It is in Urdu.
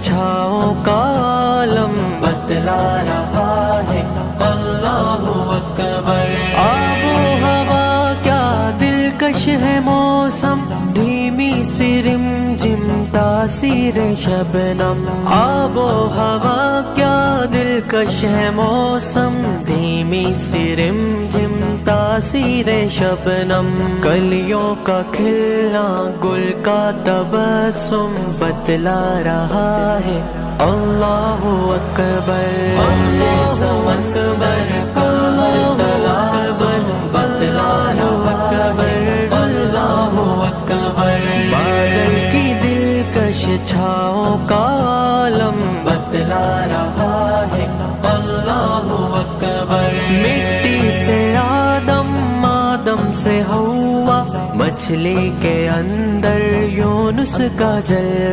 چھاؤں کا عالم بتلا رہا ہے اللہ اکبر۔ آب و ہوا کیا دلکش ہے موسم، دھیمی سی رم جم تاثیر شبنم۔ آب و ہوا کیا دلکش ہے موسم، دھیمی سی رم جم تاثیر شبنم۔ کلیوں کا کھلنا گل کا تبسم بتلا رہا ہے اللہ اکبر۔ اکبر اللہ اکبر بتلا رہا ہے اللہ اکبر۔ بادل کی دلکش چھاؤں کا عالم بتلا رہا ہے اللہ اکبر۔ مٹی سے آدم، آدم سے ہوا، مچھلی کے اندر یونس کا جل